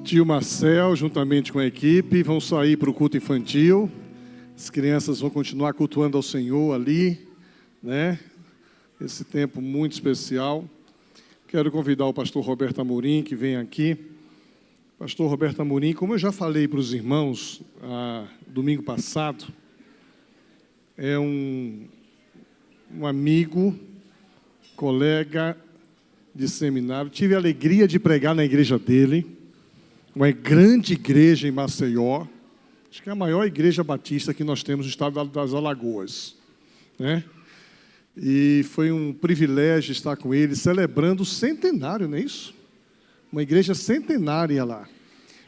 Tio Marcel, juntamente com a equipe, vão sair para o culto infantil. As crianças vão continuar cultuando ao Senhor ali, né? Esse tempo muito especial. Quero convidar o pastor Roberto Amorim, que vem aqui. Pastor Roberto Amorim, como eu já falei para os irmãos domingo passado, é um amigo, colega de seminário. Tive a alegria de pregar na igreja dele, uma grande igreja em Maceió. Acho que é a maior igreja batista que nós temos no estado das Alagoas, né? E foi um privilégio estar com ele, celebrando o centenário, não é isso? Uma igreja centenária lá.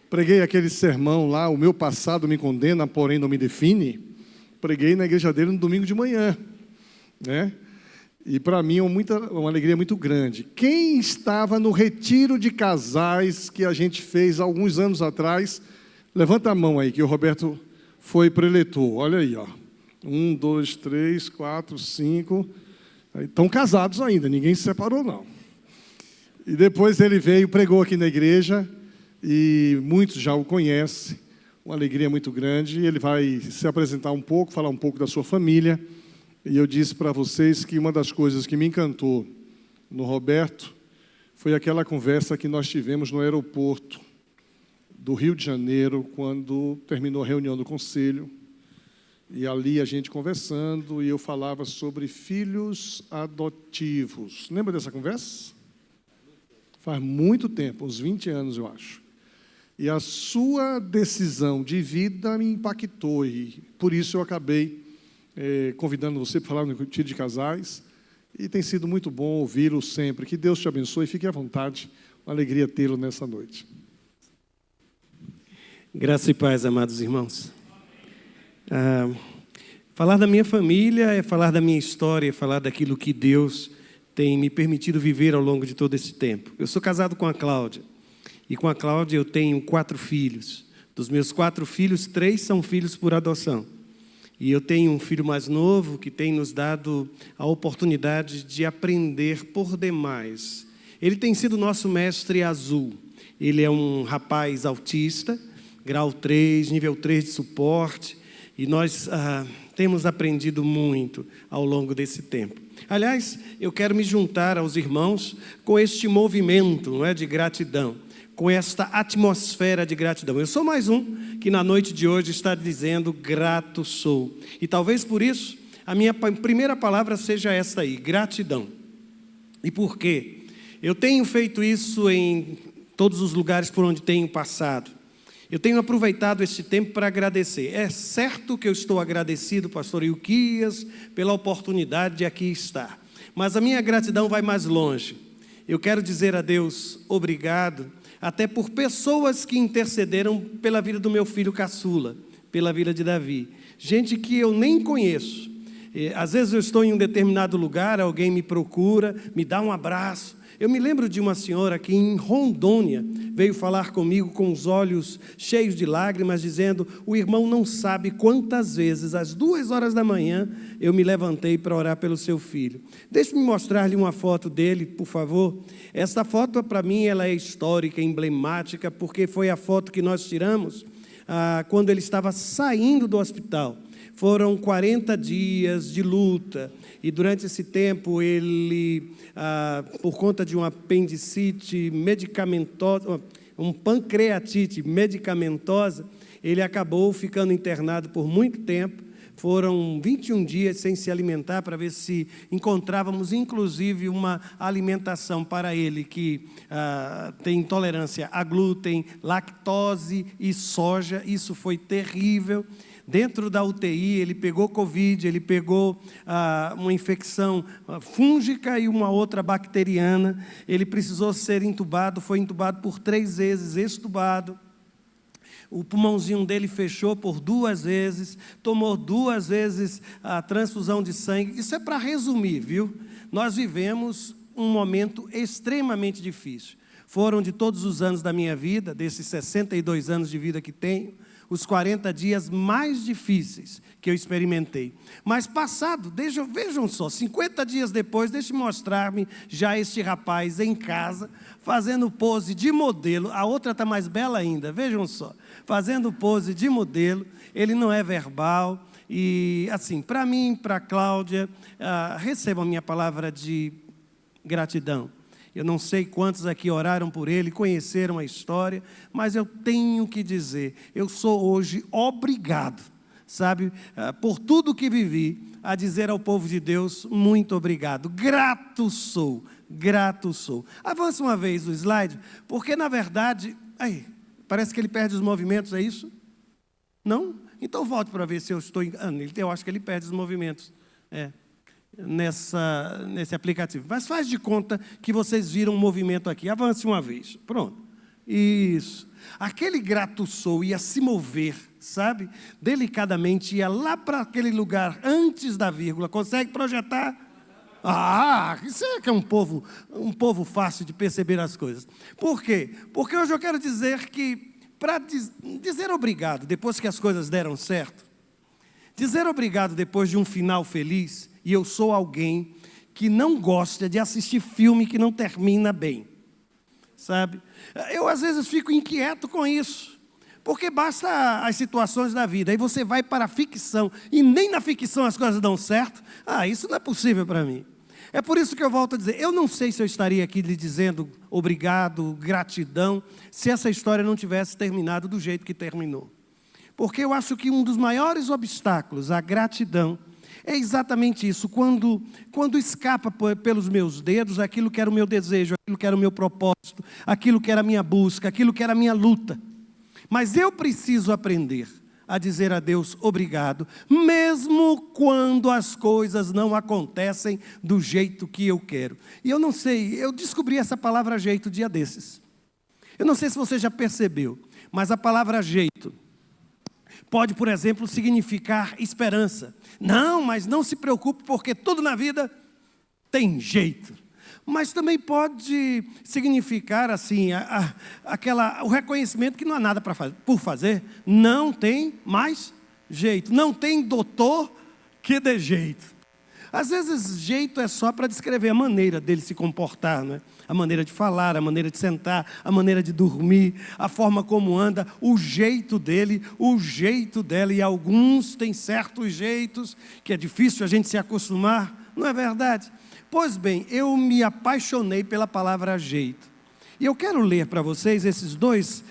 Preguei aquele sermão lá, o meu passado me condena, porém não me define. Preguei na igreja dele no domingo de manhã, né? E para mim é uma alegria muito grande. Quem estava no retiro de casais que a gente fez alguns anos atrás, levanta a mão aí, que o Roberto foi preletor. Olha aí, ó. 1, 2, 3, 4, 5. Estão casados ainda, ninguém se separou, não. E depois ele veio, pregou aqui na igreja, e muitos já o conhecem. Uma alegria muito grande. Ele vai se apresentar um pouco, falar um pouco da sua família. E eu disse para vocês que uma das coisas que me encantou no Roberto foi aquela conversa que nós tivemos no aeroporto do Rio de Janeiro, quando terminou a reunião do conselho. E ali a gente conversando, e eu falava sobre filhos adotivos. Lembra dessa conversa? Faz muito tempo, uns 20 anos, eu acho. E a sua decisão de vida me impactou, e por isso eu acabei convidando você para falar no retiro de casais, e tem sido muito bom ouvi-lo sempre. Que Deus te abençoe, fique à vontade, uma alegria tê-lo nessa noite. Graça e paz, amados irmãos. Falar da minha família é falar da minha história, é falar daquilo que Deus tem me permitido viver ao longo de todo esse tempo. Eu sou casado com a Cláudia, e com a Cláudia eu tenho 4 filhos. Dos meus 4 filhos, 3 são filhos por adoção. E eu tenho um filho mais novo que tem nos dado a oportunidade de aprender por demais. Ele tem sido nosso mestre azul. Ele é um rapaz autista, grau 3, nível 3 de suporte, e nós temos aprendido muito ao longo desse tempo. Aliás, eu quero me juntar aos irmãos com este movimento, não é, de gratidão, com esta atmosfera de gratidão. Eu sou mais um que na noite de hoje está dizendo grato sou. E talvez por isso a minha primeira palavra seja esta aí, gratidão. E por quê? Eu tenho feito isso em todos os lugares por onde tenho passado. Eu tenho aproveitado esse tempo para agradecer. É certo que eu estou agradecido, pastor Ilquias, pela oportunidade de aqui estar. Mas a minha gratidão vai mais longe. Eu quero dizer a Deus obrigado, até por pessoas que intercederam pela vida do meu filho caçula, pela vida de Davi. Gente que eu nem conheço. Às vezes eu estou em um determinado lugar, alguém me procura, me dá um abraço. Eu me lembro de uma senhora que em Rondônia veio falar comigo com os olhos cheios de lágrimas, dizendo: o irmão não sabe quantas vezes, às 2 horas da manhã, eu me levantei para orar pelo seu filho. Deixe-me mostrar-lhe uma foto dele, por favor. Essa foto, para mim, ela é histórica, emblemática, porque foi a foto que nós tiramos quando ele estava saindo do hospital. Foram 40 dias de luta, e durante esse tempo ele, por conta de uma apendicite medicamentosa, uma pancreatite medicamentosa, ele acabou ficando internado por muito tempo. Foram 21 dias sem se alimentar para ver se encontrávamos, inclusive, uma alimentação para ele que tem intolerância a glúten, lactose e soja. Isso foi terrível. Dentro da UTI, ele pegou Covid, ele pegou uma infecção fúngica e uma outra bacteriana. Ele precisou ser entubado, foi entubado por 3 vezes, extubado. O pulmãozinho dele fechou por 2 vezes, tomou 2 vezes a transfusão de sangue. Isso é para resumir, viu? Nós vivemos um momento extremamente difícil. Foram de todos os anos da minha vida, desses 62 anos de vida que tenho, os 40 dias mais difíceis que eu experimentei. Mas passado, vejam só, 50 dias depois, deixe mostrar-me já este rapaz em casa, fazendo pose de modelo. A outra está mais bela ainda, vejam só. Fazendo pose de modelo, ele não é verbal. E assim, para mim, para a Cláudia, recebam a minha palavra de gratidão. Eu não sei quantos aqui oraram por ele, conheceram a história, mas eu tenho que dizer, eu sou hoje obrigado, sabe, por tudo que vivi, a dizer ao povo de Deus, muito obrigado, grato sou, grato sou. Avance uma vez o slide, porque na verdade, parece que ele perde os movimentos, é isso? Não? Então volte para ver se eu estou enganando, eu acho que ele perde os movimentos, nesse aplicativo. Mas faz de conta que vocês viram um movimento aqui. Avance uma vez. Pronto. Isso. Aquele grato sou ia se mover, sabe? Delicadamente, ia lá para aquele lugar antes da vírgula. Consegue projetar? Isso é que é um povo fácil de perceber as coisas. Por quê? Porque hoje eu quero dizer que, para dizer obrigado depois que as coisas deram certo, dizer obrigado depois de um final feliz. E eu sou alguém que não gosta de assistir filme que não termina bem, sabe? Eu às vezes fico inquieto com isso, porque basta as situações da vida, aí você vai para a ficção, e nem na ficção as coisas dão certo. Isso não é possível para mim. É por isso que eu volto a dizer, eu não sei se eu estaria aqui lhe dizendo obrigado, gratidão, se essa história não tivesse terminado do jeito que terminou. Porque eu acho que um dos maiores obstáculos à gratidão é exatamente isso, quando escapa pelos meus dedos aquilo que era o meu desejo, aquilo que era o meu propósito, aquilo que era a minha busca, aquilo que era a minha luta. Mas eu preciso aprender a dizer a Deus obrigado, mesmo quando as coisas não acontecem do jeito que eu quero. E eu não sei, eu descobri essa palavra jeito dia desses. Eu não sei se você já percebeu, mas a palavra jeito pode, por exemplo, significar esperança. Não, mas não se preocupe, porque tudo na vida tem jeito. Mas também pode significar, assim, o reconhecimento que não há nada por fazer. Não tem mais jeito. Não tem doutor que dê jeito. Às vezes, jeito é só para descrever a maneira dele se comportar, não é? A maneira de falar, a maneira de sentar, a maneira de dormir, a forma como anda, o jeito dele, o jeito dela. E alguns têm certos jeitos que é difícil a gente se acostumar, não é verdade? Pois bem, eu me apaixonei pela palavra jeito. E eu quero ler para vocês esses dois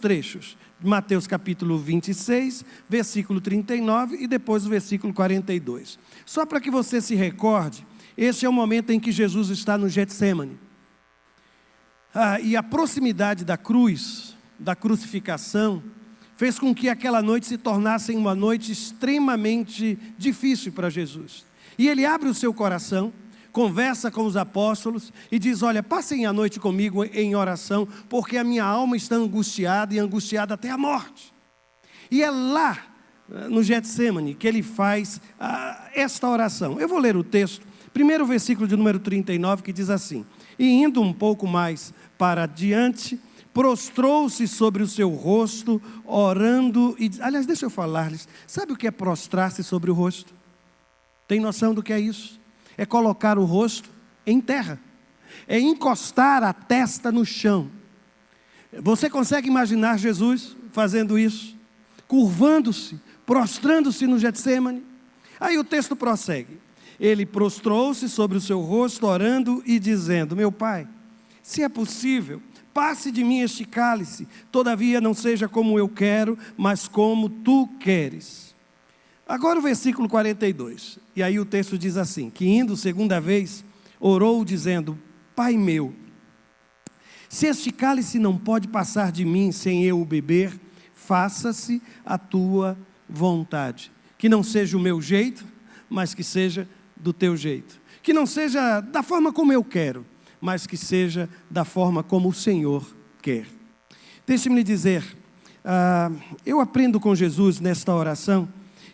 trechos. Mateus capítulo 26, versículo 39 e depois o versículo 42. Só para que você se recorde, esse é o momento em que Jesus está no Getsêmani. E a proximidade da cruz, da crucificação, fez com que aquela noite se tornasse uma noite extremamente difícil para Jesus. E ele abre o seu coração, conversa com os apóstolos e diz, olha, passem a noite comigo em oração, porque a minha alma está angustiada e angustiada até a morte. E é lá, no Getsêmani, que ele faz esta oração. Eu vou ler o texto, primeiro versículo de número 39, que diz assim, e indo um pouco mais para diante, prostrou-se sobre o seu rosto, orando, aliás, deixa eu falar-lhes, sabe o que é prostrar-se sobre o rosto? Tem noção do que é isso? É colocar o rosto em terra, é encostar a testa no chão. Você consegue imaginar Jesus fazendo isso? Curvando-se, prostrando-se no Getsêmani? Aí o texto prossegue. Ele prostrou-se sobre o seu rosto, orando e dizendo, meu Pai, se é possível, passe de mim este cálice, todavia não seja como eu quero, mas como tu queres. Agora o versículo 42, e aí o texto diz assim, que indo segunda vez, orou dizendo, Pai meu, se este cálice não pode passar de mim sem eu o beber, faça-se a tua vontade. Que não seja o meu jeito, mas que seja do teu jeito. Que não seja da forma como eu quero, mas que seja da forma como o Senhor quer. Deixe-me lhe dizer, eu aprendo com Jesus nesta oração,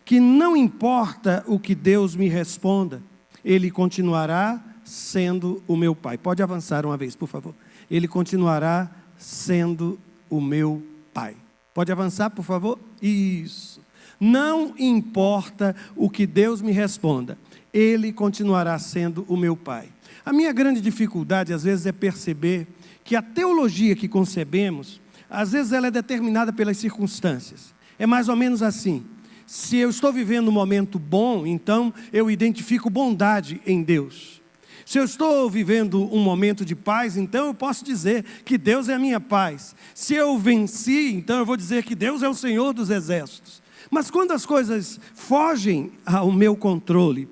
que não importa o que Deus me responda, Ele continuará sendo o meu Pai. Pode avançar uma vez, por favor. Ele continuará sendo o meu Pai. Pode avançar, por favor? Isso. Não importa o que Deus me responda, Ele continuará sendo o meu Pai. A minha grande dificuldade, às vezes, é perceber que a teologia que concebemos, às vezes ela é determinada pelas circunstâncias. É mais ou menos assim. Se eu estou vivendo um momento bom, então eu identifico bondade em Deus. Se eu estou vivendo um momento de paz, então eu posso dizer que Deus é a minha paz. Se eu venci, então eu vou dizer que Deus é o Senhor dos exércitos. Mas quando as coisas fogem ao meu controle,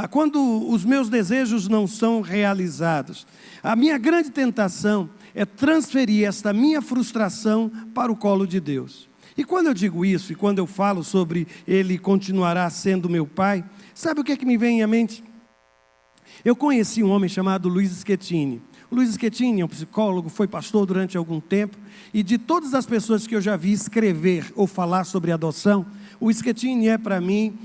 quando os meus desejos não são realizados, a minha grande tentação é transferir esta minha frustração para o colo de Deus. E quando eu digo isso, e quando eu falo sobre Ele continuará sendo meu Pai, sabe o que é que me vem à mente? Eu conheci um homem chamado Luiz Schettini. O Luiz Schettini é um psicólogo, foi pastor durante algum tempo, e de todas as pessoas que eu já vi escrever ou falar sobre adoção, o Schettini é para mim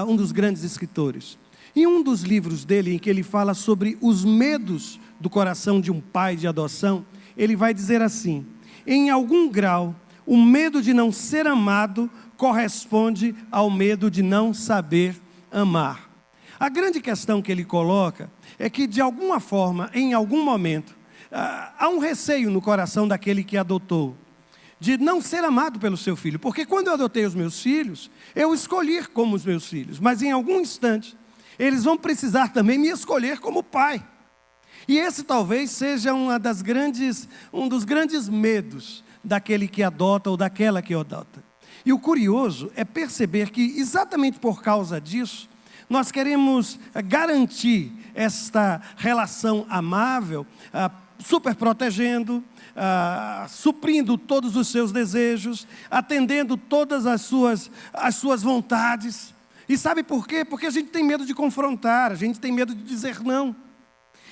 um dos grandes escritores. E um dos livros dele, em que ele fala sobre os medos do coração de um pai de adoção, ele vai dizer assim: em algum grau, o medo de não ser amado corresponde ao medo de não saber amar. A grande questão que ele coloca é que, de alguma forma, em algum momento, há um receio no coração daquele que adotou, de não ser amado pelo seu filho. Porque quando eu adotei os meus filhos, eu escolhi como os meus filhos, mas em algum instante, eles vão precisar também me escolher como pai. E esse talvez seja um dos grandes medos daquele que adota ou daquela que adota. E o curioso é perceber que, exatamente por causa disso, nós queremos garantir esta relação amável, super protegendo, suprindo todos os seus desejos, atendendo todas as suas vontades. E sabe por quê? Porque a gente tem medo de confrontar, a gente tem medo de dizer não.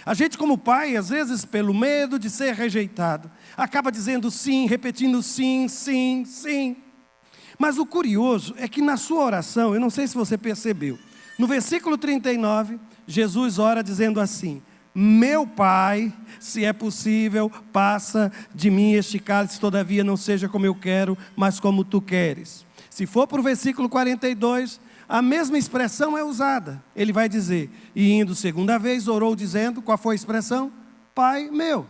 A gente, como pai, às vezes, pelo medo de ser rejeitado, acaba dizendo sim, repetindo sim, sim, sim. Mas o curioso é que na sua oração, eu não sei se você percebeu, no versículo 39, Jesus ora dizendo assim: meu Pai, se é possível, passa de mim este cálice, todavia não seja como eu quero, mas como tu queres. Se for para o versículo 42, a mesma expressão é usada. Ele vai dizer: e indo segunda vez, orou dizendo, qual foi a expressão? Pai meu.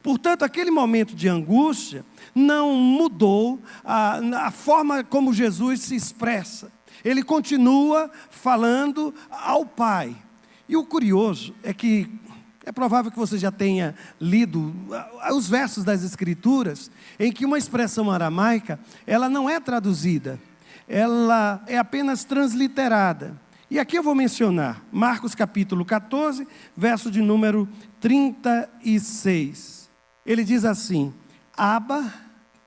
Portanto, aquele momento de angústia não mudou a forma como Jesus se expressa. Ele continua falando ao Pai. E o curioso é que é provável que você já tenha lido os versos das Escrituras, em que uma expressão aramaica, ela não é traduzida, ela é apenas transliterada. E aqui eu vou mencionar Marcos capítulo 14, verso de número 36. Ele diz assim: Abba,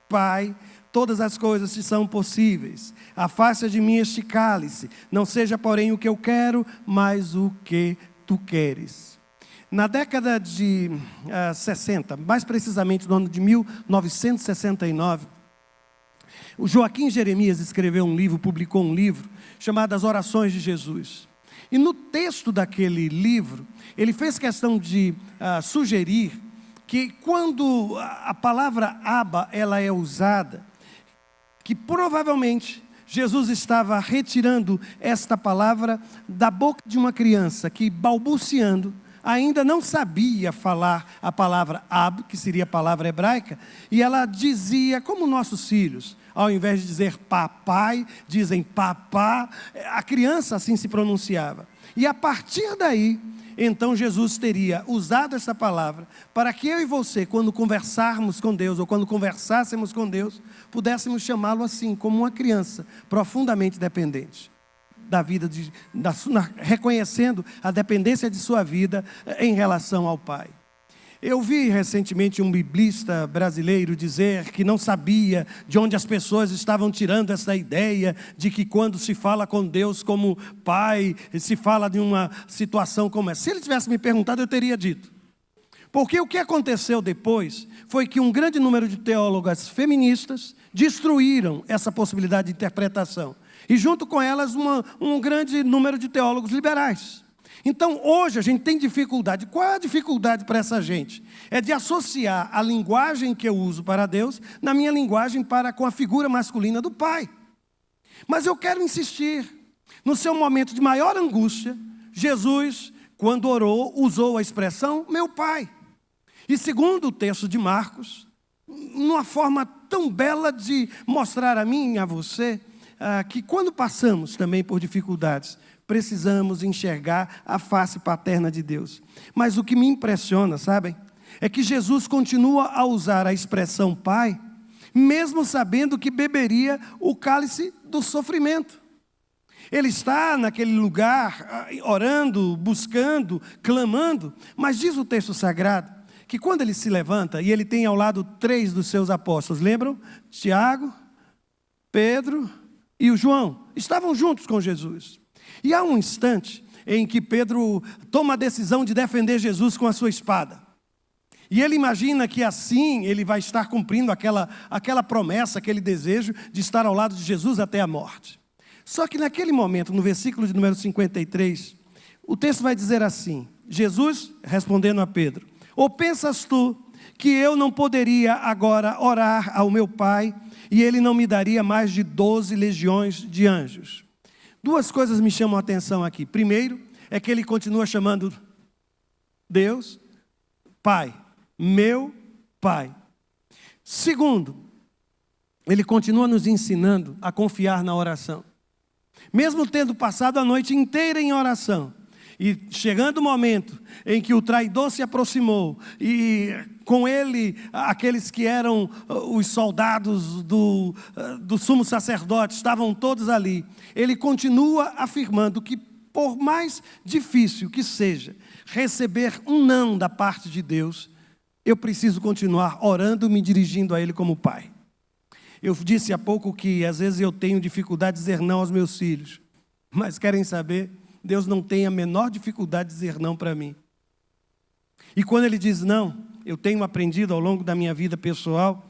Pai, todas as coisas te são possíveis. Afasta de mim este cálice. Não seja, porém, o que eu quero, mas o que tu queres. Na década de 60, mais precisamente no ano de 1969, o Joaquim Jeremias escreveu um livro, publicou um livro, chamado As Orações de Jesus. E no texto daquele livro, ele fez questão de sugerir que quando a palavra Abba ela é usada, que provavelmente Jesus estava retirando esta palavra da boca de uma criança que, balbuciando, ainda não sabia falar a palavra Ab, que seria a palavra hebraica, e ela dizia, como nossos filhos, ao invés de dizer papai, dizem papá, a criança assim se pronunciava. E a partir daí, então Jesus teria usado essa palavra para que eu e você, quando conversarmos com Deus, ou quando conversássemos com Deus, pudéssemos chamá-lo assim, como uma criança profundamente dependente da vida, reconhecendo a dependência de sua vida em relação ao Pai. Eu vi recentemente um biblista brasileiro dizer que não sabia de onde as pessoas estavam tirando essa ideia de que quando se fala com Deus como Pai, se fala de uma situação como essa. Se ele tivesse me perguntado, eu teria dito. Porque o que aconteceu depois foi que um grande número de teólogas feministas destruíram essa possibilidade de interpretação. E junto com elas um grande número de teólogos liberais. Então, hoje a gente tem dificuldade. Qual é a dificuldade para essa gente? É de associar a linguagem que eu uso para Deus na minha linguagem para com a figura masculina do Pai. Mas eu quero insistir. No seu momento de maior angústia, Jesus, quando orou, usou a expressão meu Pai. E segundo o texto de Marcos, numa forma tão bela de mostrar a mim e a você, que quando passamos também por dificuldades, precisamos enxergar a face paterna de Deus. Mas o que me impressiona, sabem, é que Jesus continua a usar a expressão Pai, mesmo sabendo que beberia o cálice do sofrimento. Ele está naquele lugar, orando, buscando, clamando, mas diz o texto sagrado, que quando ele se levanta, e ele tem ao lado 3 dos seus apóstolos, lembram? Tiago, Pedro e o João, estavam juntos com Jesus. E há um instante em que Pedro toma a decisão de defender Jesus com a sua espada. E ele imagina que assim ele vai estar cumprindo aquela promessa, aquele desejo de estar ao lado de Jesus até a morte. Só que naquele momento, no versículo de número 53, o texto vai dizer assim, Jesus respondendo a Pedro, ou pensas tu que eu não poderia agora orar ao meu Pai e ele não me daria mais de 12 legiões de anjos? 2 coisas me chamam a atenção aqui. Primeiro, é que ele continua chamando Deus, Pai, meu Pai. Segundo, ele continua nos ensinando a confiar na oração. Mesmo tendo passado a noite inteira em oração, e chegando o momento em que o traidor se aproximou, e com ele aqueles que eram os soldados do sumo sacerdote, estavam todos ali, ele continua afirmando que por mais difícil que seja receber um não da parte de Deus, eu preciso continuar orando, me dirigindo a Ele como Pai. Eu disse há pouco que às vezes eu tenho dificuldade de dizer não aos meus filhos, mas querem saber? Deus não tem a menor dificuldade de dizer não para mim. E quando Ele diz não, eu tenho aprendido ao longo da minha vida pessoal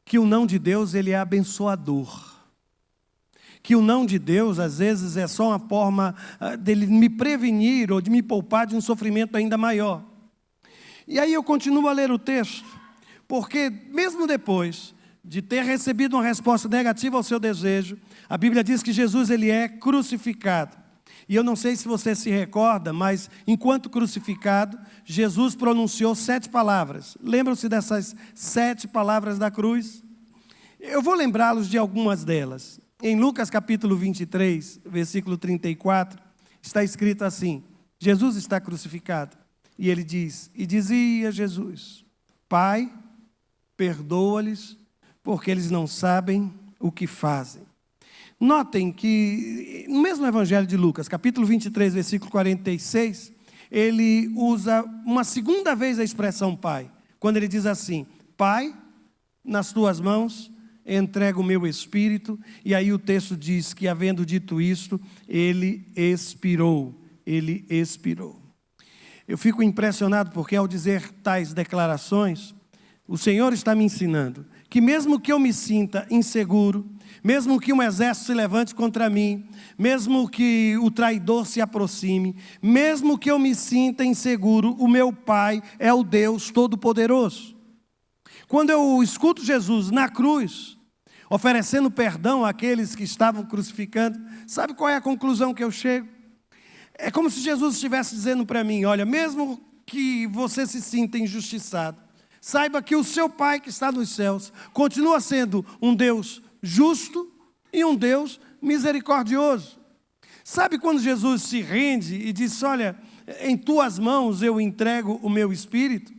que o não de Deus, ele é abençoador. Que o não de Deus, às vezes, é só uma forma dele me prevenir ou de me poupar de um sofrimento ainda maior. E aí eu continuo a ler o texto, porque mesmo depois de ter recebido uma resposta negativa ao seu desejo, a Bíblia diz que Jesus ele é crucificado. E eu não sei se você se recorda, mas enquanto crucificado, Jesus pronunciou 7 palavras. Lembram-se dessas 7 palavras da cruz? Eu vou lembrá-los de algumas delas. Em Lucas capítulo 23, versículo 34, está escrito assim, Jesus está crucificado. E ele diz, e dizia Jesus, Pai, perdoa-lhes, porque eles não sabem o que fazem. Notem que, no mesmo Evangelho de Lucas, capítulo 23, versículo 46, ele usa uma segunda vez a expressão Pai, quando ele diz assim, Pai, nas tuas mãos entrego o meu espírito, e aí o texto diz que, havendo dito isto, ele expirou. Eu fico impressionado porque, ao dizer tais declarações, o Senhor está me ensinando que mesmo que eu me sinta inseguro, mesmo que um exército se levante contra mim, mesmo que o traidor se aproxime, mesmo que eu me sinta inseguro, o meu Pai é o Deus Todo-Poderoso. Quando eu escuto Jesus na cruz, oferecendo perdão àqueles que estavam crucificando, sabe qual é a conclusão que eu chego? É como se Jesus estivesse dizendo para mim, olha, mesmo que você se sinta injustiçado, saiba que o seu Pai que está nos céus continua sendo um Deus justo e um Deus misericordioso. Sabe quando Jesus se rende e diz, olha, em tuas mãos eu entrego o meu espírito?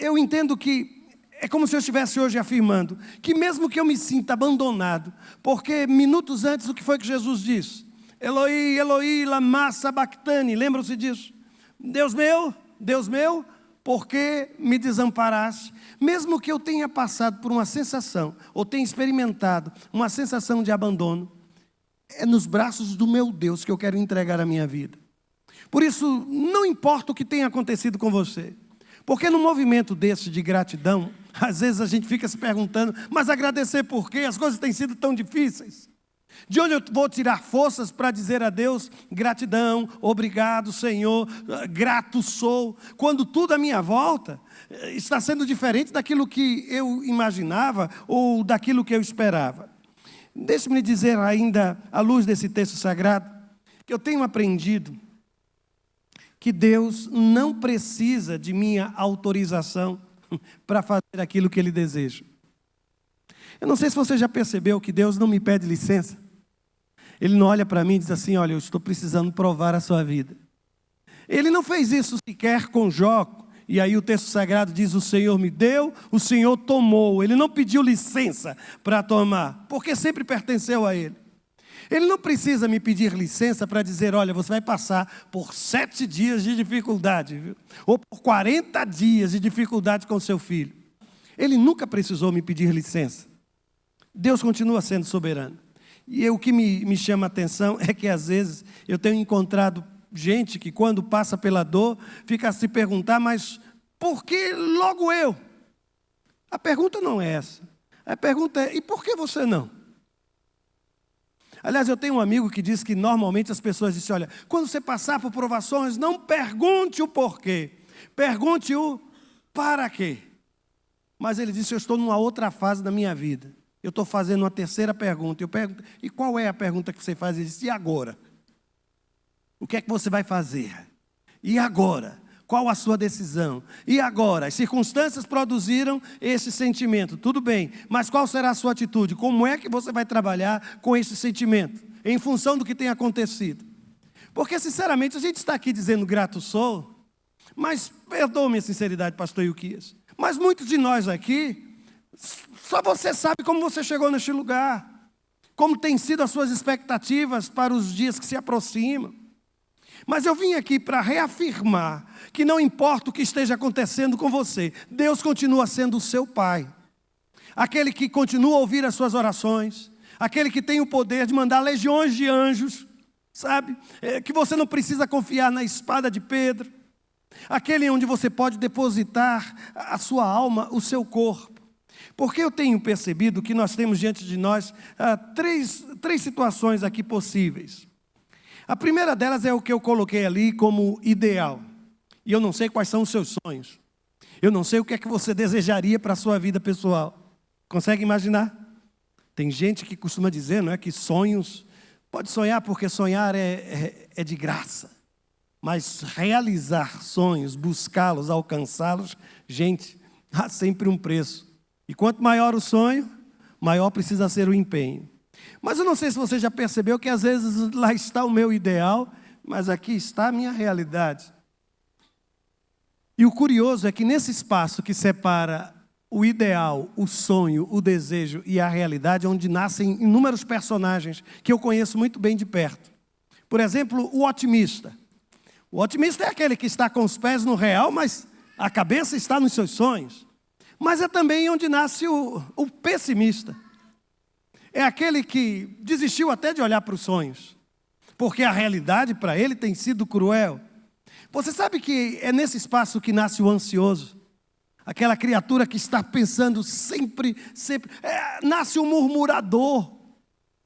Eu entendo que é como se eu estivesse hoje afirmando que mesmo que eu me sinta abandonado, porque minutos antes o que foi que Jesus disse? Eloi, Eloi, lama sabachthani, lembram-se disso? Deus meu, por que me desamparaste? Mesmo que eu tenha passado por uma sensação, ou tenha experimentado uma sensação de abandono, é nos braços do meu Deus que eu quero entregar a minha vida. Por isso, não importa o que tenha acontecido com você, porque num movimento desse de gratidão, às vezes a gente fica se perguntando, mas agradecer por quê? As coisas têm sido tão difíceis. De onde eu vou tirar forças para dizer a Deus gratidão, obrigado, Senhor, grato sou, quando tudo à minha volta está sendo diferente daquilo que eu imaginava ou daquilo que eu esperava. Deixe-me dizer ainda, à luz desse texto sagrado, que eu tenho aprendido que Deus não precisa de minha autorização para fazer aquilo que Ele deseja. Eu não sei se você já percebeu que Deus não me pede licença. Ele não olha para mim e diz assim, olha, eu estou precisando provar a sua vida. Ele não fez isso sequer com Jó, e aí o texto sagrado diz, o Senhor me deu, o Senhor tomou. Ele não pediu licença para tomar, porque sempre pertenceu a Ele. Ele não precisa me pedir licença para dizer, olha, você vai passar por 7 dias de dificuldade, viu? Ou por 40 dias de dificuldade com seu filho. Ele nunca precisou me pedir licença. Deus continua sendo soberano. E o que me chama a atenção é que às vezes eu tenho encontrado gente que quando passa pela dor, fica a se perguntar, mas por que logo eu? A pergunta não é essa. A pergunta é, e por que você não? Aliás, eu tenho um amigo que diz que normalmente as pessoas dizem, olha, quando você passar por provações, não pergunte o porquê, pergunte o para quê. Mas ele disse, eu estou numa outra fase da minha vida. Eu estou fazendo uma terceira pergunta. Eu pergunto, e qual é a pergunta que você faz? Ele disse, e agora? O que é que você vai fazer? E agora? Qual a sua decisão? E agora? As circunstâncias produziram esse sentimento, tudo bem, mas qual será a sua atitude? Como é que você vai trabalhar com esse sentimento, em função do que tem acontecido? Porque, sinceramente, a gente está aqui dizendo grato sou, mas, perdoe-me a sinceridade, pastor Ilquias, mas muitos de nós aqui, só você sabe como você chegou neste lugar, como têm sido as suas expectativas para os dias que se aproximam. Mas eu vim aqui para reafirmar que não importa o que esteja acontecendo com você, Deus continua sendo o seu Pai. Aquele que continua a ouvir as suas orações, aquele que tem o poder de mandar legiões de anjos, sabe? Que você não precisa confiar na espada de Pedro. Aquele onde você pode depositar a sua alma, o seu corpo. Porque eu tenho percebido que nós temos diante de nós três situações aqui possíveis. A primeira delas é o que eu coloquei ali como ideal. E eu não sei quais são os seus sonhos. Eu não sei o que é que você desejaria para a sua vida pessoal. Consegue imaginar? Tem gente que costuma dizer, não é, que sonhos... Pode sonhar porque sonhar é de graça. Mas realizar sonhos, buscá-los, alcançá-los, gente, há sempre um preço. E quanto maior o sonho, maior precisa ser o empenho. Mas eu não sei se você já percebeu que às vezes lá está o meu ideal, mas aqui está a minha realidade. E o curioso é que nesse espaço que separa o ideal, o sonho, o desejo e a realidade, onde nascem inúmeros personagens que eu conheço muito bem de perto. Por exemplo, o otimista. O otimista é aquele que está com os pés no real, mas a cabeça está nos seus sonhos. Mas é também onde nasce o pessimista. É aquele que desistiu até de olhar para os sonhos, porque a realidade para ele tem sido cruel. Você sabe que é nesse espaço que nasce o ansioso, aquela criatura que está pensando sempre. Nasce o murmurador,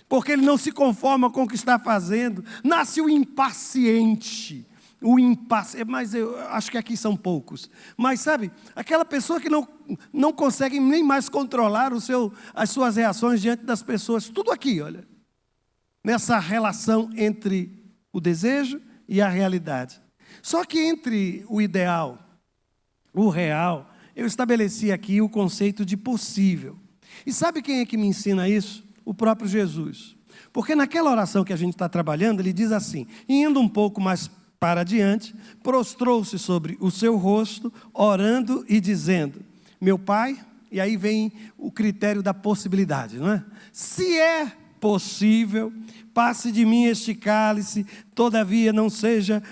porque ele não se conforma com o que está fazendo. Nasce o impaciente. Mas eu acho que aqui são poucos. Mas sabe, aquela pessoa que não consegue nem mais controlar as suas reações diante das pessoas. Tudo aqui, olha. Nessa relação entre o desejo e a realidade. Só que entre o ideal, o real, eu estabeleci aqui o conceito de possível. E sabe quem é que me ensina isso? O próprio Jesus. Porque naquela oração que a gente está trabalhando, ele diz assim, indo um pouco mais para adiante, prostrou-se sobre o seu rosto, orando e dizendo, meu Pai, e aí vem o critério da possibilidade, não é? Se é possível, passe de mim este cálice, todavia não seja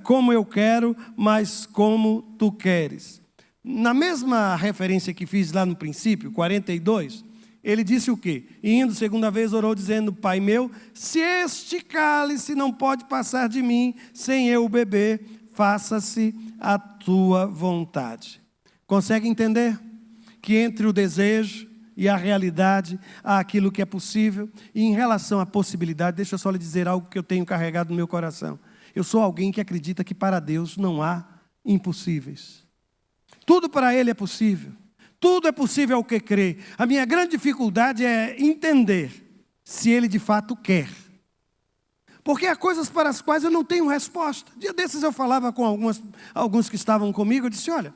como eu quero, mas como tu queres. Na mesma referência que fiz lá no princípio, 42, ele disse o quê? E indo segunda vez orou dizendo, Pai meu, se este cálice não pode passar de mim, sem eu beber, faça-se a tua vontade. Consegue entender? Que entre o desejo e à realidade, àquilo que é possível. E em relação à possibilidade, deixa eu só lhe dizer algo que eu tenho carregado no meu coração. Eu sou alguém que acredita que para Deus não há impossíveis. Tudo para Ele é possível. Tudo é possível ao que crê. A minha grande dificuldade é entender se Ele de fato quer. Porque há coisas para as quais eu não tenho resposta. Dia desses eu falava com alguns que estavam comigo, eu disse, olha,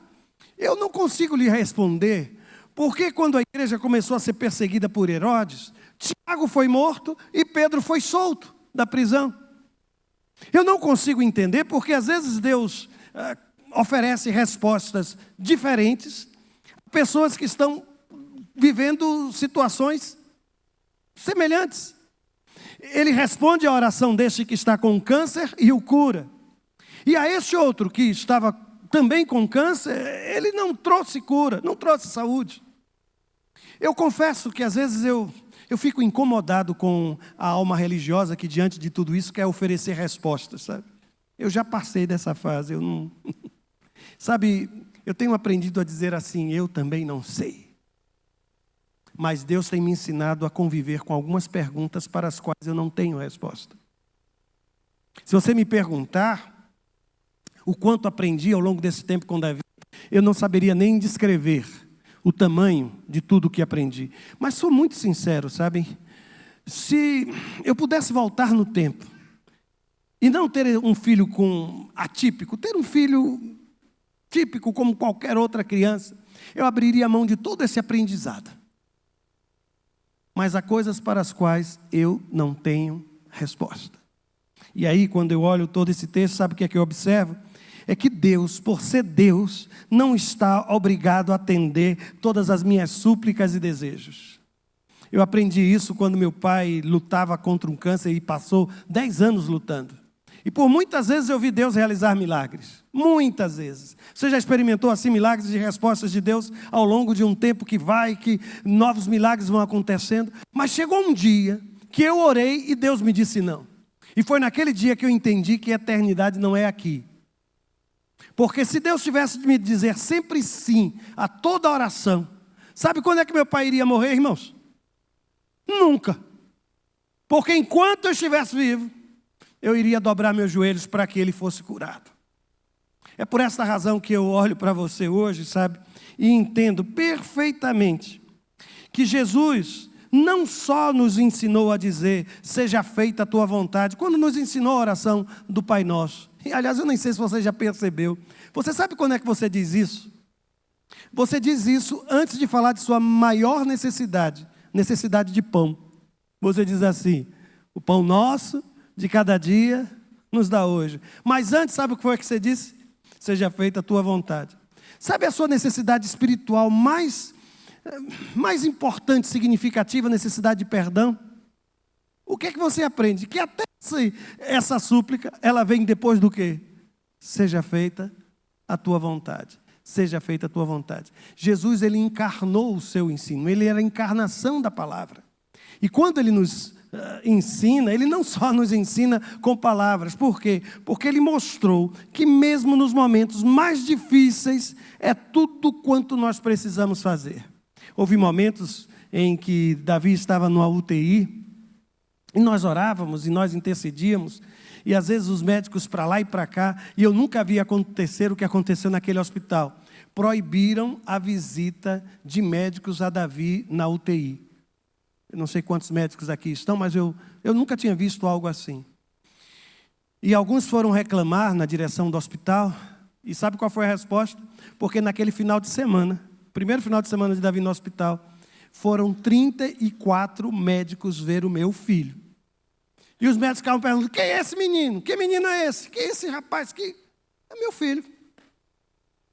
eu não consigo lhe responder, porque quando a igreja começou a ser perseguida por Herodes, Tiago foi morto e Pedro foi solto da prisão. Eu não consigo entender, porque às vezes Deus oferece respostas diferentes a pessoas que estão vivendo situações semelhantes. Ele responde à oração deste que está com câncer e o cura. E a este outro que estava também com câncer, ele não trouxe cura, não trouxe saúde. Eu confesso que às vezes eu fico incomodado com a alma religiosa que diante de tudo isso quer oferecer respostas, sabe? Eu já passei dessa fase, eu não... Sabe, eu tenho aprendido a dizer assim, eu também não sei. Mas Deus tem me ensinado a conviver com algumas perguntas para as quais eu não tenho resposta. Se você me perguntar o quanto aprendi ao longo desse tempo com Davi, eu não saberia nem descrever o tamanho de tudo o que aprendi. Mas sou muito sincero, sabe? Se eu pudesse voltar no tempo e não ter um filho atípico, ter um filho típico como qualquer outra criança, eu abriria mão de todo esse aprendizado. Mas há coisas para as quais eu não tenho resposta. E aí, quando eu olho todo esse texto, sabe o que é que eu observo? É que Deus, por ser Deus, não está obrigado a atender todas as minhas súplicas e desejos. Eu aprendi isso quando meu pai lutava contra um câncer e passou 10 anos lutando. E por muitas vezes eu vi Deus realizar milagres. Muitas vezes. Você já experimentou assim milagres e respostas de Deus ao longo de um tempo que novos milagres vão acontecendo? Mas chegou um dia que eu orei e Deus me disse não. E foi naquele dia que eu entendi que a eternidade não é aqui. Porque se Deus tivesse de me dizer sempre sim a toda oração, sabe quando é que meu pai iria morrer, irmãos? Nunca. Porque enquanto eu estivesse vivo, eu iria dobrar meus joelhos para que ele fosse curado. É por essa razão que eu olho para você hoje, sabe? E entendo perfeitamente que Jesus não só nos ensinou a dizer, seja feita a tua vontade, quando nos ensinou a oração do Pai Nosso. E, aliás, eu nem sei se você já percebeu. Você sabe quando é que você diz isso? Você diz isso antes de falar de sua maior necessidade de pão. Você diz assim, o pão nosso de cada dia nos dá hoje. Mas antes, sabe o que foi que você disse? Seja feita a tua vontade. Sabe a sua necessidade espiritual mais importante, significativa, necessidade de perdão? O que é que você aprende? Que até essa súplica, ela vem depois do quê? Seja feita a tua vontade. Seja feita a tua vontade. Jesus, ele encarnou o seu ensino. Ele era a encarnação da palavra. E quando ele nos ensina, ele não só nos ensina com palavras. Por quê? Porque ele mostrou que mesmo nos momentos mais difíceis, é tudo quanto nós precisamos fazer. Houve momentos em que Davi estava numa UTI, e nós orávamos, e nós intercedíamos, e às vezes os médicos para lá e para cá, e eu nunca vi acontecer o que aconteceu naquele hospital. Proibiram a visita de médicos a Davi na UTI. Eu não sei quantos médicos aqui estão, mas eu nunca tinha visto algo assim. E alguns foram reclamar na direção do hospital, e sabe qual foi a resposta? Porque naquele final de semana, primeiro final de semana de Davi no hospital, foram 34 médicos ver o meu filho. E os médicos ficavam perguntando, quem é esse menino? Que menino é esse? Quem é esse rapaz? É meu filho.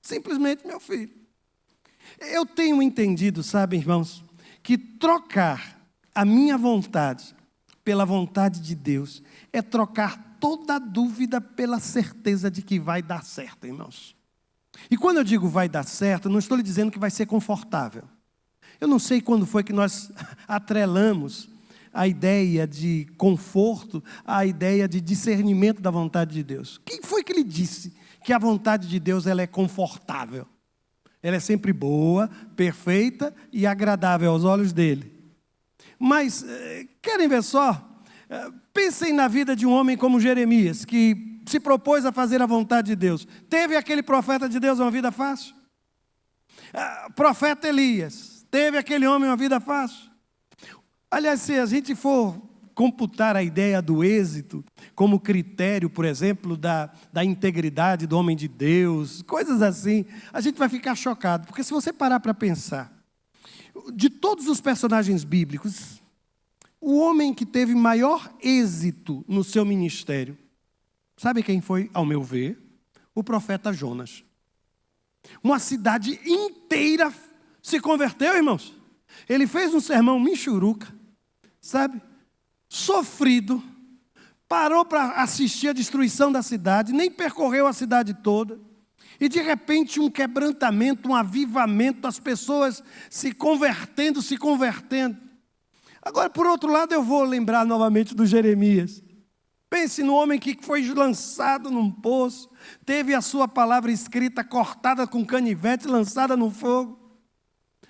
Simplesmente meu filho. Eu tenho entendido, sabe, irmãos, que trocar a minha vontade pela vontade de Deus é trocar toda dúvida pela certeza de que vai dar certo, irmãos. E quando eu digo vai dar certo, não estou lhe dizendo que vai ser confortável. Eu não sei quando foi que nós atrelamos a ideia de conforto à ideia de discernimento da vontade de Deus. Quem foi que lhe disse que a vontade de Deus ela é confortável? Ela é sempre boa, perfeita e agradável aos olhos dele. Mas, querem ver só? Pensem na vida de um homem como Jeremias, que se propôs a fazer a vontade de Deus. Teve aquele profeta de Deus uma vida fácil? Profeta Elias, teve aquele homem uma vida fácil? Aliás, se a gente for computar a ideia do êxito como critério, por exemplo, da integridade do homem de Deus, coisas assim, a gente vai ficar chocado. Porque se você parar para pensar, de todos os personagens bíblicos, o homem que teve maior êxito no seu ministério, sabe quem foi, ao meu ver? O profeta Jonas. Uma cidade inteira se converteu, irmãos. Ele fez um sermão michuruca, sabe? Sofrido, parou para assistir a destruição da cidade, nem percorreu a cidade toda, e de repente um quebrantamento, um avivamento, as pessoas se convertendo. Agora, por outro lado, eu vou lembrar novamente do Jeremias. Pense no homem que foi lançado num poço, teve a sua palavra escrita cortada com canivete, lançada no fogo.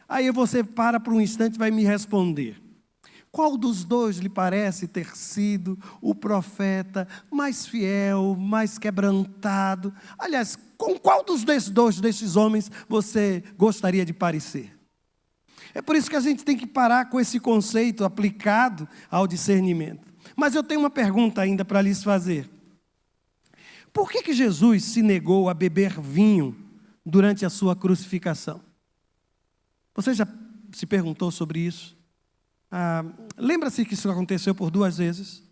Aí você para por um instante e vai me responder. Qual dos dois lhe parece ter sido o profeta mais fiel, mais quebrantado? Aliás, com qual desses homens você gostaria de parecer? É por isso que a gente tem que parar com esse conceito aplicado ao discernimento. Mas eu tenho uma pergunta ainda para lhes fazer. Por que Jesus se negou a beber vinho durante a sua crucificação? Você já se perguntou sobre isso? Lembra-se que isso aconteceu por 2 vezes?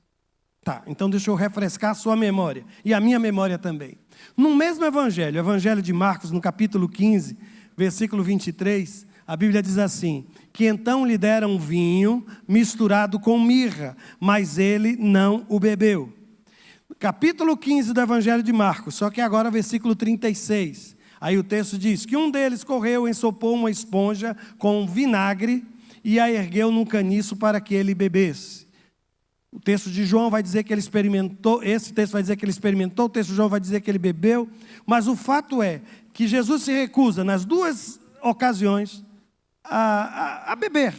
Tá, então deixa eu refrescar a sua memória e a minha memória também. No mesmo evangelho, Evangelho de Marcos, no capítulo 15, versículo 23, a Bíblia diz assim, que então lhe deram vinho misturado com mirra, mas ele não o bebeu. Capítulo 15 do Evangelho de Marcos, só que agora versículo 36. Aí o texto diz que um deles correu, ensopou uma esponja com vinagre e a ergueu num caniço para que ele bebesse. O texto de João vai dizer que ele experimentou, esse texto vai dizer que ele experimentou, o texto de João vai dizer que ele bebeu, mas o fato é que Jesus se recusa nas 2 ocasiões a beber.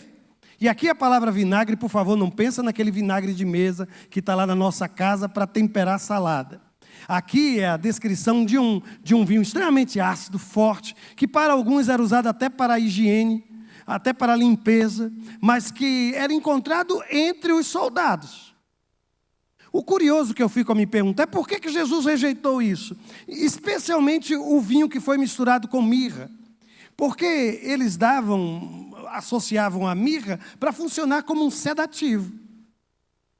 E aqui a palavra vinagre, por favor, não pensa naquele vinagre de mesa que está lá na nossa casa para temperar salada. Aqui é a descrição de um vinho extremamente ácido, forte, que para alguns era usado até para a higiene, até para a limpeza, mas que era encontrado entre os soldados. O curioso que eu fico a me perguntar é por que Jesus rejeitou isso, especialmente o vinho que foi misturado com mirra, porque eles associavam a mirra para funcionar como um sedativo,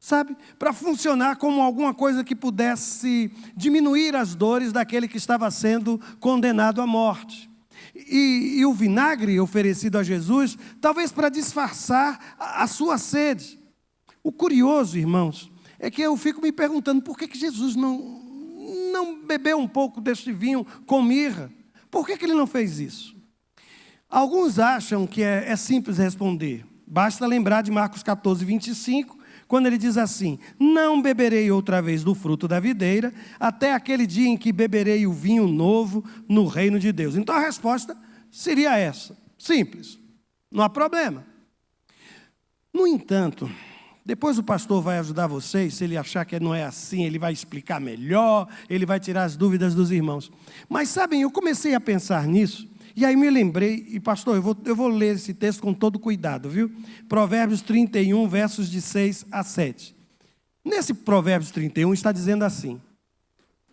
sabe? Para funcionar como alguma coisa que pudesse diminuir as dores daquele que estava sendo condenado à morte. E o vinagre oferecido a Jesus, talvez para disfarçar a sua sede. O curioso, irmãos, é que eu fico me perguntando por que Jesus não bebeu um pouco deste vinho com mirra? Por que ele não fez isso? Alguns acham que é simples responder. Basta lembrar de Marcos 14, 25, quando ele diz assim, não beberei outra vez do fruto da videira, até aquele dia em que beberei o vinho novo no reino de Deus. Então a resposta seria essa, simples, não há problema. No entanto, depois o pastor vai ajudar vocês, se ele achar que não é assim, ele vai explicar melhor, ele vai tirar as dúvidas dos irmãos. Mas sabem, eu comecei a pensar nisso, e aí me lembrei, e pastor, eu vou ler esse texto com todo cuidado, viu? Provérbios 31, versos de 6 a 7. Nesse Provérbios 31 está dizendo assim,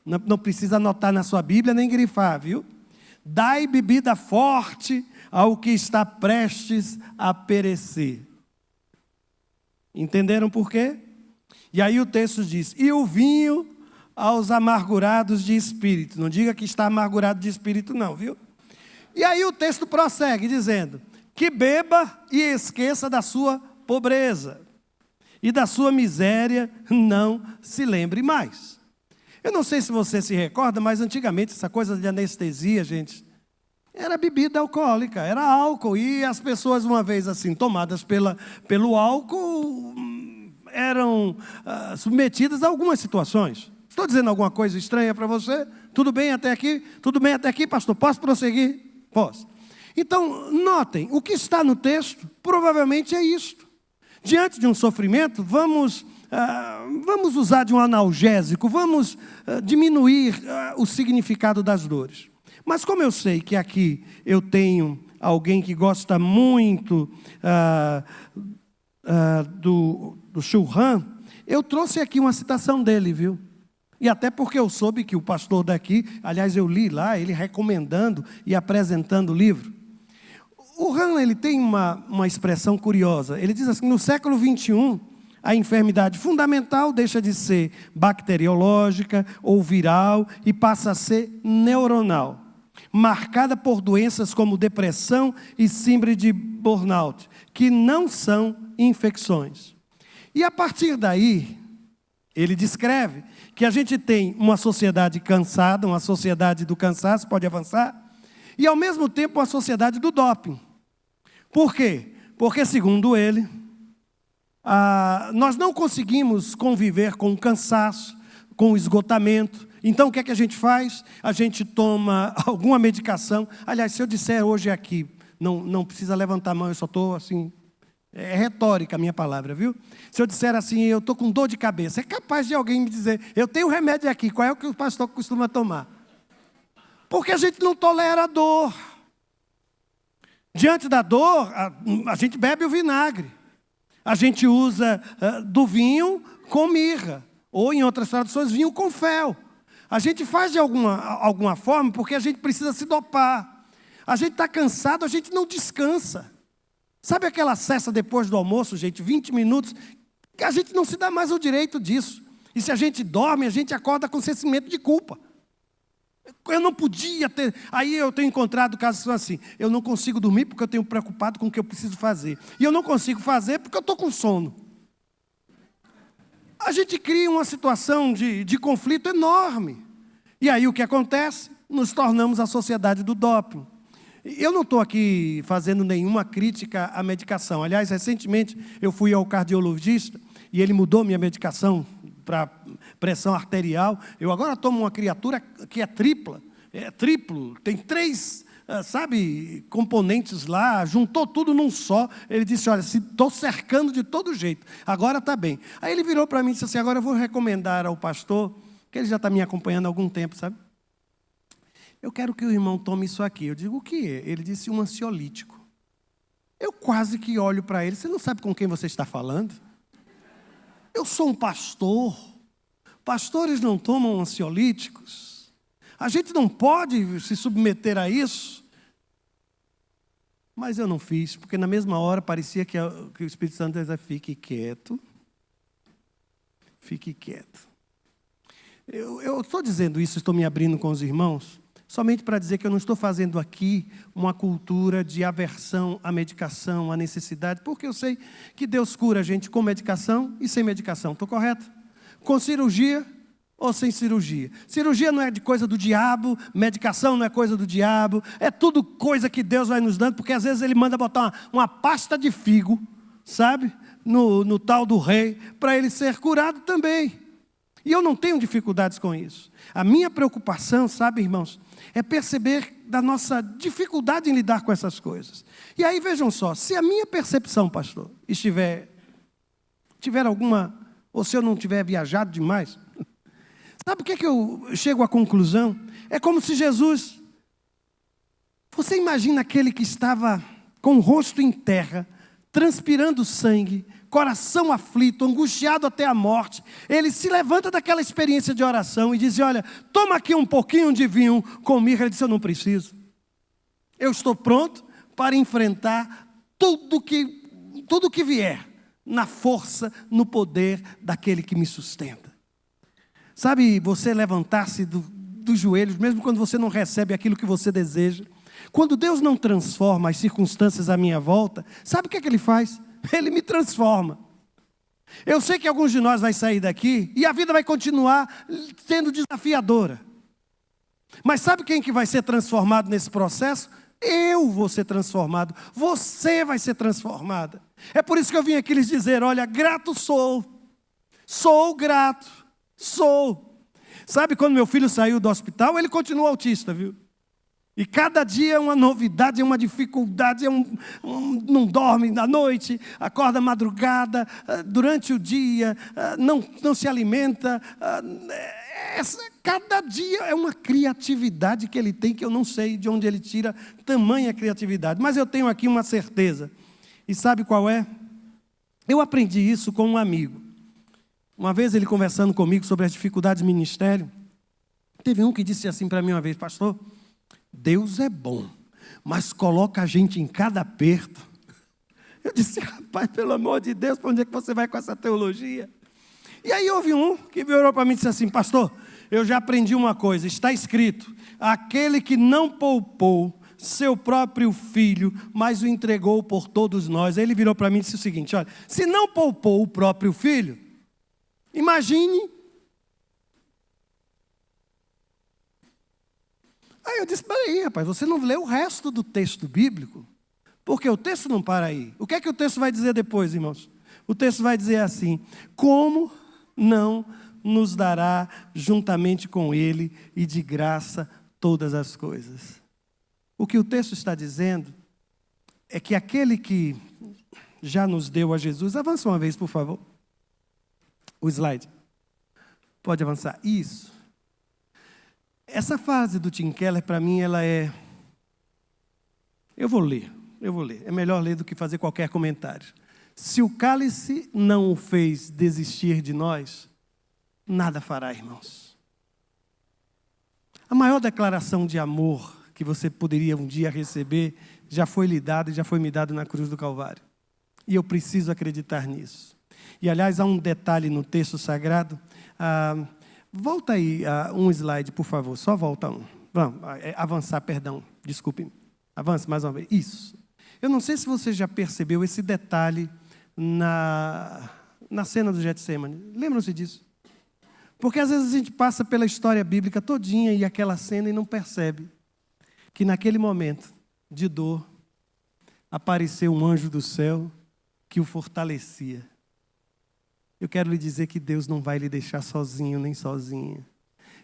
não precisa anotar na sua Bíblia nem grifar, viu? Dai bebida forte ao que está prestes a perecer. Entenderam por quê? E aí o texto diz, e o vinho aos amargurados de espírito. Não diga que está amargurado de espírito não, viu? E aí o texto prossegue dizendo, que beba e esqueça da sua pobreza, e da sua miséria não se lembre mais. Eu não sei se você se recorda, mas antigamente essa coisa de anestesia, gente, era bebida alcoólica, era álcool, e as pessoas uma vez assim, tomadas pelo álcool, eram submetidas a algumas situações. Estou dizendo alguma coisa estranha para você? Tudo bem até aqui? Tudo bem até aqui, pastor? Posso prosseguir? Posso. Então, notem, o que está no texto provavelmente é isto. Diante de um sofrimento, vamos usar de um analgésico, vamos diminuir o significado das dores. Mas como eu sei que aqui eu tenho alguém que gosta muito do Shu Han, eu trouxe aqui uma citação dele, viu? E até porque eu soube que o pastor daqui, aliás, eu li lá, ele recomendando e apresentando o livro. O Han, ele tem uma expressão curiosa. Ele diz assim, no século 21, a enfermidade fundamental deixa de ser bacteriológica ou viral e passa a ser neuronal, marcada por doenças como depressão e síndrome de burnout, que não são infecções. E a partir daí, ele descreve que a gente tem uma sociedade cansada, uma sociedade do cansaço, pode avançar, e ao mesmo tempo uma sociedade do doping. Por quê? Porque, segundo ele, nós não conseguimos conviver com o cansaço, com o esgotamento. Então, o que é que a gente faz? A gente toma alguma medicação. Aliás, se eu disser hoje aqui, não precisa levantar a mão, eu só estou assim... É retórica a minha palavra, viu? Se eu disser assim, eu estou com dor de cabeça, é capaz de alguém me dizer, eu tenho um remédio aqui, qual é o que o pastor costuma tomar? Porque a gente não tolera a dor. Diante da dor, a gente bebe o vinagre. A gente usa do vinho com mirra, ou em outras traduções, vinho com fel. A gente faz de alguma forma porque a gente precisa se dopar. A gente está cansado, a gente não descansa. Sabe aquela cessa depois do almoço, gente, 20 minutos, que a gente não se dá mais o direito disso. E se a gente dorme, a gente acorda com sentimento de culpa. Eu não podia ter... Aí eu tenho encontrado casos assim, eu não consigo dormir porque eu tenho preocupado com o que eu preciso fazer. E eu não consigo fazer porque eu estou com sono. A gente cria uma situação de conflito enorme. E aí o que acontece? Nos tornamos a sociedade do doping. Eu não estou aqui fazendo nenhuma crítica à medicação. Aliás, recentemente eu fui ao cardiologista e ele mudou minha medicação para pressão arterial. Eu agora tomo uma criatura que é tripla. É triplo, tem 3, componentes lá, juntou tudo num só. Ele disse, olha, estou cercando de todo jeito, agora está bem. Aí ele virou para mim e disse assim, agora eu vou recomendar ao pastor, que ele já está me acompanhando há algum tempo, sabe? Eu quero que o irmão tome isso aqui. Eu digo, o que é? Ele disse, um ansiolítico. Eu quase que olho para ele, você não sabe com quem você está falando? Eu sou um pastor. Pastores não tomam ansiolíticos. A gente não pode se submeter a isso. Mas eu não fiz, porque na mesma hora parecia que o Espírito Santo dizia, fique quieto. Fique quieto. Eu estou dizendo isso, estou me abrindo com os irmãos, somente para dizer que eu não estou fazendo aqui uma cultura de aversão à medicação, à necessidade, porque eu sei que Deus cura a gente com medicação e sem medicação. Estou correto? Com cirurgia ou sem cirurgia. Cirurgia não é de coisa do diabo, medicação não é coisa do diabo, é tudo coisa que Deus vai nos dando, porque às vezes Ele manda botar uma pasta de figo, sabe, no tal do rei, para ele ser curado também. E eu não tenho dificuldades com isso. A minha preocupação, sabe, irmãos, é perceber da nossa dificuldade em lidar com essas coisas. E aí, vejam só, se a minha percepção, pastor, tiver alguma, ou se eu não tiver viajado demais, sabe o que eu chego à conclusão? É como se Jesus, você imagina aquele que estava com o rosto em terra, transpirando sangue, coração aflito, angustiado até a morte, ele se levanta daquela experiência de oração e diz, olha, toma aqui um pouquinho de vinho com mirra. Ele disse, eu não preciso. Eu estou pronto para enfrentar tudo que vier, na força, no poder daquele que me sustenta. Sabe, você levantar-se dos joelhos, mesmo quando você não recebe aquilo que você deseja. Quando Deus não transforma as circunstâncias à minha volta, sabe o que é que Ele faz? Ele me transforma. Eu sei que alguns de nós vai sair daqui e a vida vai continuar sendo desafiadora. Mas sabe quem que vai ser transformado nesse processo? Eu vou ser transformado. Você vai ser transformada. É por isso que eu vim aqui lhes dizer, olha, grato sou. Sou grato. Sou. Sabe quando meu filho saiu do hospital, ele continua autista, viu? E cada dia é uma novidade, é uma dificuldade, não dorme à noite, acorda madrugada, durante o dia, não se alimenta. Cada dia é uma criatividade que ele tem, que eu não sei de onde ele tira tamanha criatividade. Mas eu tenho aqui uma certeza. E sabe qual é? Eu aprendi isso com um amigo. Uma vez ele conversando comigo sobre as dificuldades do ministério, teve um que disse assim para mim uma vez: pastor, Deus é bom, mas coloca a gente em cada aperto. Eu disse: rapaz, pelo amor de Deus, para onde é que você vai com essa teologia? E aí houve um que virou para mim e disse assim: pastor, eu já aprendi uma coisa, está escrito, aquele que não poupou seu próprio filho, mas o entregou por todos nós. Aí ele virou para mim e disse o seguinte: olha, se não poupou o próprio filho, imagine. Aí eu disse: peraí, rapaz, você não leu o resto do texto bíblico? Porque o texto não para aí. O que é que o texto vai dizer depois, irmãos? O texto vai dizer assim: como não nos dará juntamente com ele e de graça todas as coisas? O que o texto está dizendo é que aquele que já nos deu a Jesus... Avança uma vez, por favor. O slide. Pode avançar. Isso. Essa frase do Tim Keller, para mim, ela é... Eu vou ler. É melhor ler do que fazer qualquer comentário. Se o cálice não o fez desistir de nós, nada fará, irmãos. A maior declaração de amor que você poderia um dia receber já foi lhe dado e já foi me dado na cruz do Calvário. E eu preciso acreditar nisso. E, aliás, há um detalhe no texto sagrado. Volta aí um slide, por favor. Só volta um. Vamos, avançar, perdão. Desculpe. Avance mais uma vez. Isso. Eu não sei se você já percebeu esse detalhe na cena do Getsemane. Lembram-se disso? Porque às vezes a gente passa pela história bíblica todinha e aquela cena e não percebe que naquele momento de dor apareceu um anjo do céu que o fortalecia. Eu quero lhe dizer que Deus não vai lhe deixar sozinho nem sozinha.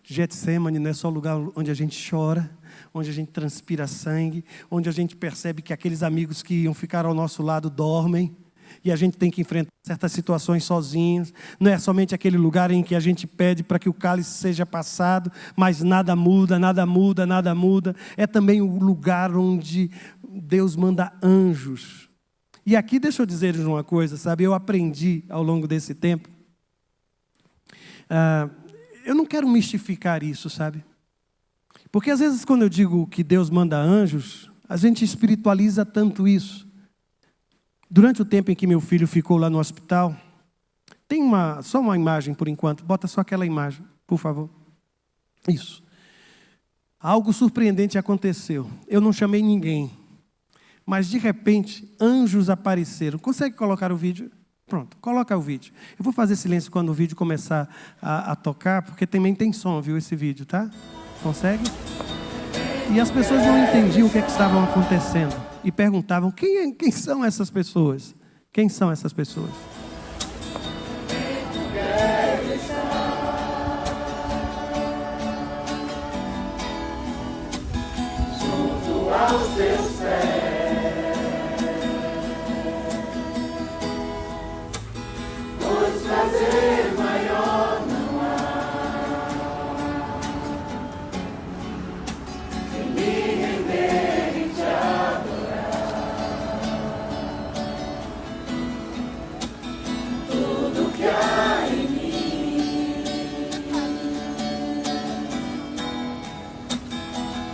Getsemane não é só o lugar onde a gente chora, onde a gente transpira sangue, onde a gente percebe que aqueles amigos que iam ficar ao nosso lado dormem, e a gente tem que enfrentar certas situações sozinhos. Não é somente aquele lugar em que a gente pede para que o cálice seja passado, mas nada muda, nada muda, nada muda. É também o lugar onde Deus manda anjos. E aqui deixa eu dizer uma coisa, sabe? Eu aprendi ao longo desse tempo. Eu não quero mistificar isso, sabe? Porque às vezes quando eu digo que Deus manda anjos, a gente espiritualiza tanto isso. Durante o tempo em que meu filho ficou lá no hospital, tem só uma imagem por enquanto. Bota só aquela imagem, por favor. Isso. Algo surpreendente aconteceu. Eu não chamei ninguém. Mas de repente, anjos apareceram. Consegue colocar o vídeo? Pronto, coloca o vídeo. Eu vou fazer silêncio quando o vídeo começar a tocar, porque também tem som, viu, esse vídeo, tá? Consegue? E as pessoas não entendiam o que estavam acontecendo. E perguntavam: quem são essas pessoas? Quem são essas pessoas? Junto aos teus pés, pois prazer maior não há que me render e te adorar. Tudo que há em mim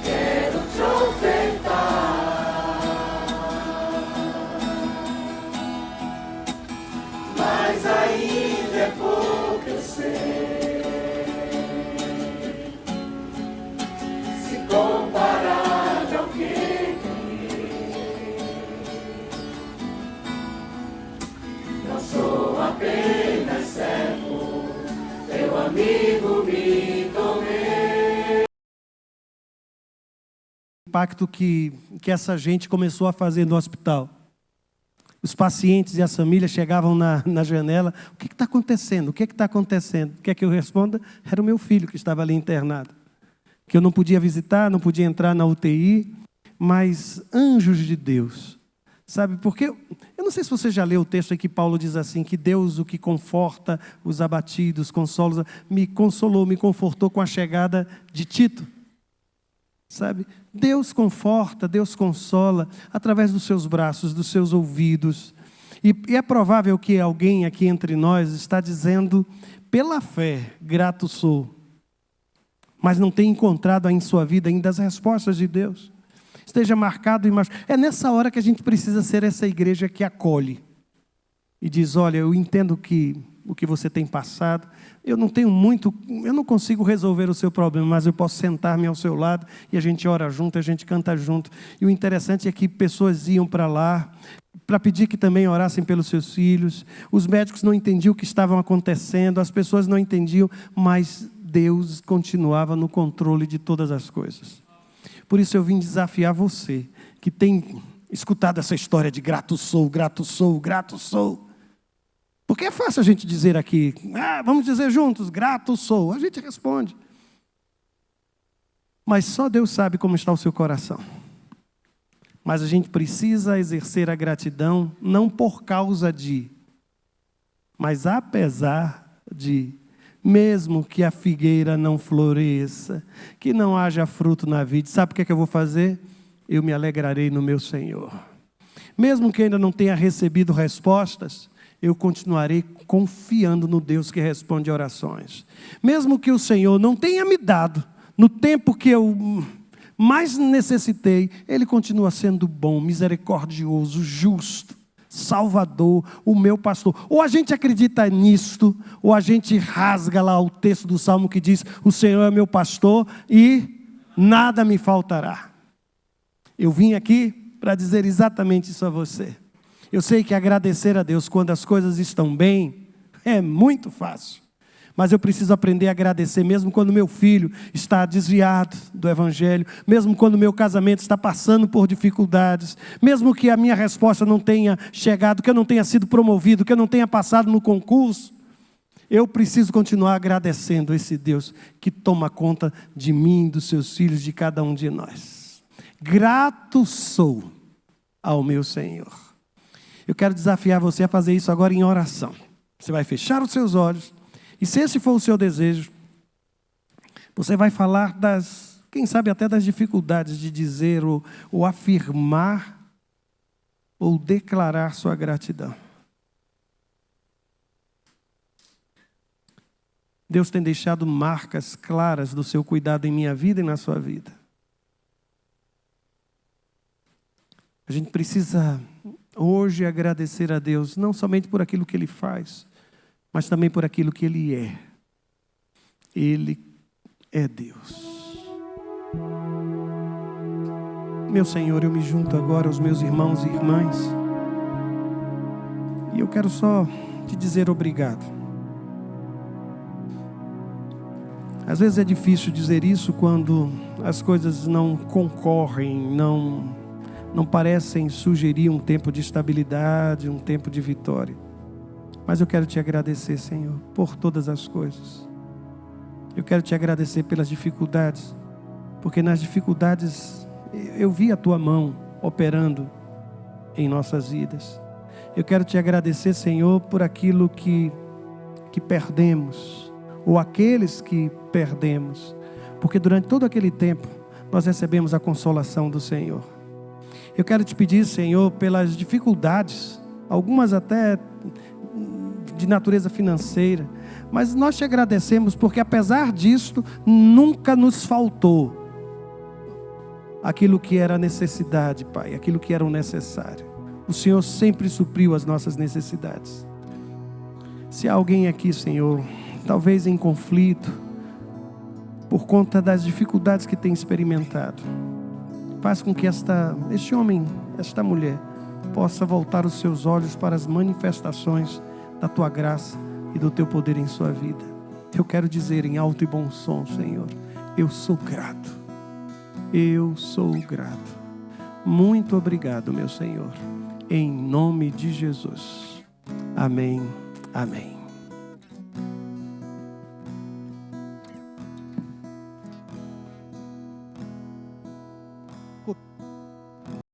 quero te ofertar, mas ainda é pouco, eu sei, se comparar ao que não sou apenas servo, teu amigo me tomei. O impacto que essa gente começou a fazer no hospital. Os pacientes e as famílias chegavam na janela: o que está acontecendo? O que está acontecendo? Quer que eu responda? Era o meu filho que estava ali internado. que eu não podia visitar, não podia entrar na UTI, mas anjos de Deus, sabe? Porque eu não sei se você já leu o texto em que Paulo diz assim, que Deus, o que conforta os abatidos, me consolou, me confortou com a chegada de Tito, sabe? Deus conforta, Deus consola, através dos seus braços, dos seus ouvidos, e é provável que alguém aqui entre nós está dizendo, pela fé, grato sou, mas não tem encontrado em sua vida ainda as respostas de Deus. Esteja marcado e machucado. É nessa hora que a gente precisa ser essa igreja que acolhe e diz, olha, eu entendo o que você tem passado, eu não consigo resolver o seu problema, mas eu posso sentar-me ao seu lado e a gente ora junto, a gente canta junto. E o interessante é que pessoas iam para lá para pedir que também orassem pelos seus filhos. Os médicos não entendiam o que estava acontecendo, as pessoas não entendiam, mas Deus continuava no controle de todas as coisas. Por isso eu vim desafiar você, que tem escutado essa história de grato sou, grato sou, grato sou. Porque é fácil a gente dizer aqui, vamos dizer juntos, grato sou. A gente responde. Mas só Deus sabe como está o seu coração. Mas a gente precisa exercer a gratidão, não por causa de, mas apesar de. Mesmo que a figueira não floresça, que não haja fruto na vide, sabe o que é que eu vou fazer? Eu me alegrarei no meu Senhor. Mesmo que ainda não tenha recebido respostas, eu continuarei confiando no Deus que responde orações. Mesmo que o Senhor não tenha me dado, no tempo que eu mais necessitei, Ele continua sendo bom, misericordioso, justo, Salvador, o meu pastor. Ou a gente acredita nisto, ou a gente rasga lá o texto do Salmo que diz, o Senhor é meu pastor e nada me faltará. Eu vim aqui para dizer exatamente isso a você. Eu sei que agradecer a Deus quando as coisas estão bem é muito fácil. Mas eu preciso aprender a agradecer mesmo quando meu filho está desviado do Evangelho, mesmo quando meu casamento está passando por dificuldades, mesmo que a minha resposta não tenha chegado, que eu não tenha sido promovido, que eu não tenha passado no concurso. Eu preciso continuar agradecendo esse Deus que toma conta de mim, dos seus filhos, de cada um de nós. Grato sou ao meu Senhor. Eu quero desafiar você a fazer isso agora em oração. Você vai fechar os seus olhos. E se esse for o seu desejo, você vai falar quem sabe até das dificuldades de dizer ou afirmar ou declarar sua gratidão. Deus tem deixado marcas claras do seu cuidado em minha vida e na sua vida. A gente precisa hoje agradecer a Deus, não somente por aquilo que Ele faz, mas também por aquilo que Ele é. Ele é Deus. Meu Senhor, eu me junto agora aos meus irmãos e irmãs. E eu quero só te dizer obrigado. Às vezes é difícil dizer isso quando as coisas não concorrem, não parecem sugerir um tempo de estabilidade, um tempo de vitória. Mas eu quero te agradecer, Senhor, por todas as coisas. Eu quero te agradecer pelas dificuldades, porque nas dificuldades eu vi a Tua mão operando em nossas vidas. Eu quero te agradecer, Senhor, por aquilo que perdemos, ou aqueles que perdemos, porque durante todo aquele tempo nós recebemos a consolação do Senhor. Eu quero te pedir, Senhor, pelas dificuldades, algumas até de natureza financeira, mas nós te agradecemos porque apesar disto, nunca nos faltou aquilo que era necessidade, Pai, aquilo que era o necessário. O Senhor sempre supriu as nossas necessidades. Se há alguém aqui, Senhor, talvez em conflito, por conta das dificuldades que tem experimentado, faz com que este homem, esta mulher, possa voltar os seus olhos para as manifestações da Tua graça e do Teu poder em sua vida. Eu quero dizer em alto e bom som, Senhor, eu sou grato. Eu sou grato. Muito obrigado, meu Senhor. Em nome de Jesus. Amém. Amém.